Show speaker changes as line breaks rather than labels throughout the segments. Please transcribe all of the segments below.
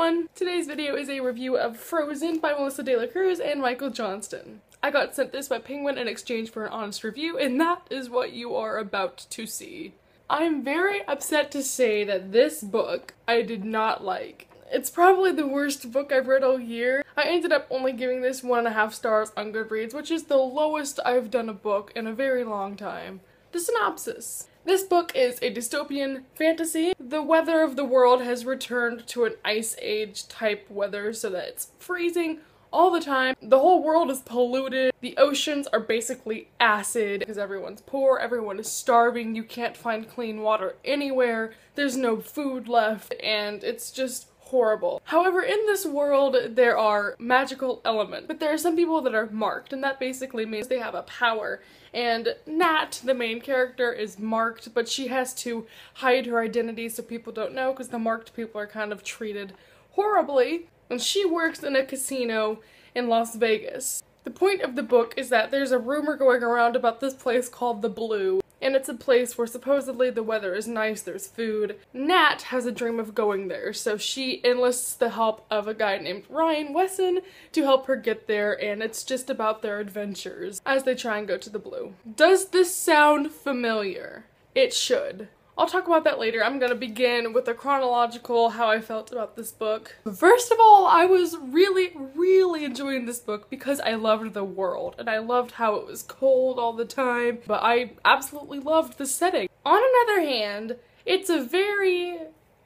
everyone! Today's video is a review of Frozen by Melissa De La Cruz and Michael Johnston. I got sent this by Penguin in exchange for an honest review, and that is what you are about to see. I'm very upset to say that this book I did not like. It's probably the worst book I've read all year. I ended up only giving this 1.5 stars on Goodreads, which is the lowest I've done a book in a very long time. The synopsis. This book is a dystopian fantasy. The weather of the world has returned to an ice age type weather so that it's freezing all the time. The whole world is polluted. The oceans are basically acid because everyone's poor, everyone is starving, you can't find clean water anywhere, there's no food left, and it's just horrible. However, in this world there are magical elements, but there are some people that are marked, and that basically means they have a power. And Nat, the main character, is marked, but she has to hide her identity so people don't know because the marked people are kind of treated horribly. And she works in a casino in Las Vegas. The point of the book is that there's a rumor going around about this place called the Blue, and it's a place where supposedly the weather is nice, there's food. Nat has a dream of going there, so she enlists the help of a guy named Ryan Wesson to help her get there, and it's just about their adventures as they try and go to the Blue. Does this sound familiar? It should. I'll talk about that later. I'm gonna begin with a chronological how I felt about this book. First of all, I was really enjoying this book because I loved the world and I loved how it was cold all the time, but I absolutely loved the setting. On another hand, it's a very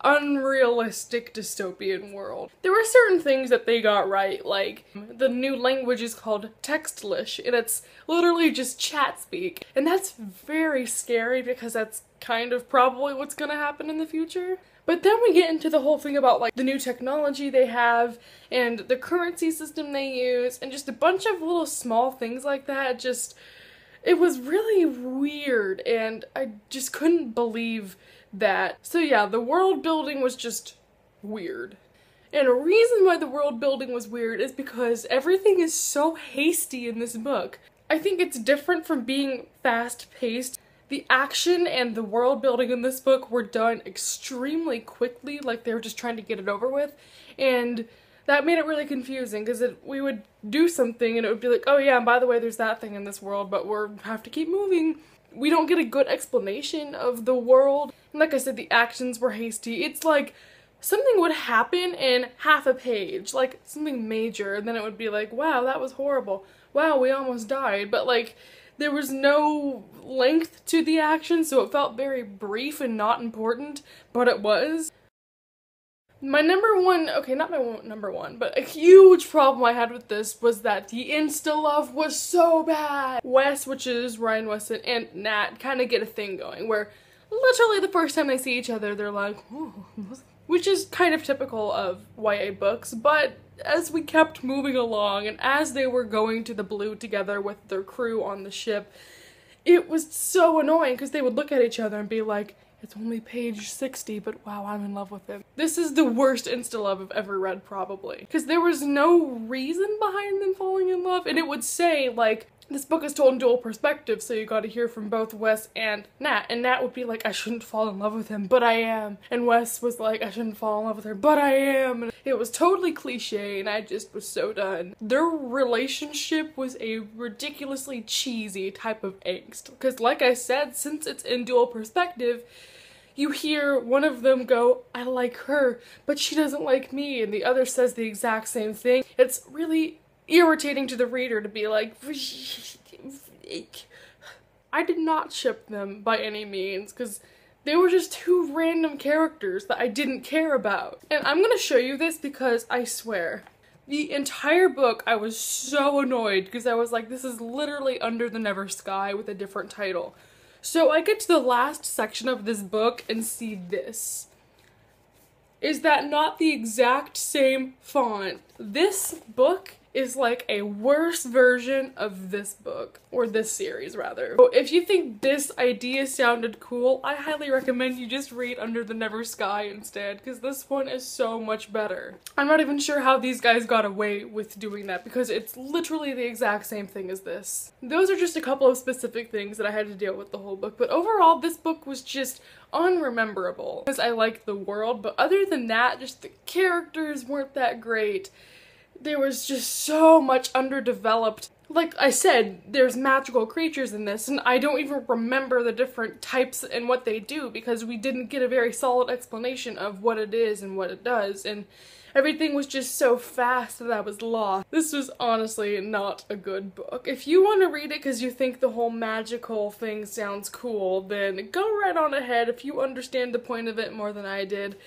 unrealistic dystopian world. There were certain things that they got right, like the new language is called Textlish, and it's literally just chat speak, and that's very scary because that's kind of probably what's gonna happen in the future. But then we get into the whole thing about like the new technology they have and the currency system they use and just a bunch of little small things like that. It was really weird and I just couldn't believe that. So yeah, the world building was just weird. And a reason why the world building was weird is because everything is so hasty in this book. I think it's different from being fast-paced. The action and the world building in this book were done extremely quickly, like they were just trying to get it over with, and that made it really confusing because we would do something and it would be like, oh yeah, and by the way there's that thing in this world, but we have to keep moving. We don't get a good explanation of the world. And like I said, the actions were hasty. It's like something would happen in half a page, like something major, and then it would be like, wow, that was horrible. Wow, we almost died. But like, there was no length to the action, so it felt very brief and not important, but it was. My number one, okay, not my number one, but a huge problem I had with this was that the insta-love was so bad. Wes, which is Ryan Wesson, and Nat kind of get a thing going where literally the first time they see each other, they're like, oh, which is kind of typical of YA books, but as we kept moving along and as they were going to the Blue together with their crew on the ship, it was so annoying because they would look at each other and be like, it's only page 60, but wow, I'm in love with him. This is the worst insta-love I've ever read, probably. Because there was no reason behind them falling in love, and it would say, like, this book is told in dual perspective, so you gotta hear from both Wes and Nat. And Nat would be like, I shouldn't fall in love with him, but I am. And Wes was like, I shouldn't fall in love with her, but I am. And it was totally cliche, and I just was so done. Their relationship was a ridiculously cheesy type of angst. Because like I said, since it's in dual perspective, you hear one of them go, I like her, but she doesn't like me, and the other says the exact same thing. It's really irritating to the reader to be like, I did not ship them by any means, because they were just two random characters that I didn't care about. And I'm gonna show you this because I swear, the entire book I was so annoyed because I was like, this is literally Under the Never Sky with a different title. So I get to the last section of this book and see this. Is that not the exact same font? This book is like a worse version of this book, or this series rather. So if you think this idea sounded cool, I highly recommend you just read Under the Never Sky instead, because this one is so much better. I'm not even sure how these guys got away with doing that, because it's literally the exact same thing as this. Those are just a couple of specific things that I had to deal with the whole book, but overall this book was just unrememberable, because I liked the world, but other than that, just the characters weren't that great. There was just so much underdeveloped. Like I said, there's magical creatures in this, and I don't even remember the different types and what they do, because we didn't get a very solid explanation of what it is and what it does, and everything was just so fast that I was lost. This was honestly not a good book. If you want to read it because you think the whole magical thing sounds cool, then go right on ahead. If you understand the point of it more than I did,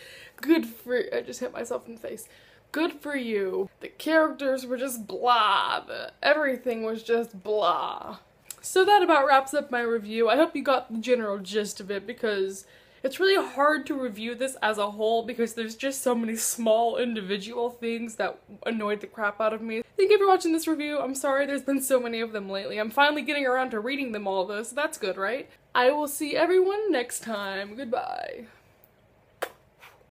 I just hit myself in the face. Good for you. The characters were just blah. Everything was just blah. So that about wraps up my review. I hope you got the general gist of it, because it's really hard to review this as a whole because there's just so many small individual things that annoyed the crap out of me. Thank you for watching this review. I'm sorry there's been so many of them lately. I'm finally getting around to reading them all though, so that's good, right? I will see everyone next time. Goodbye.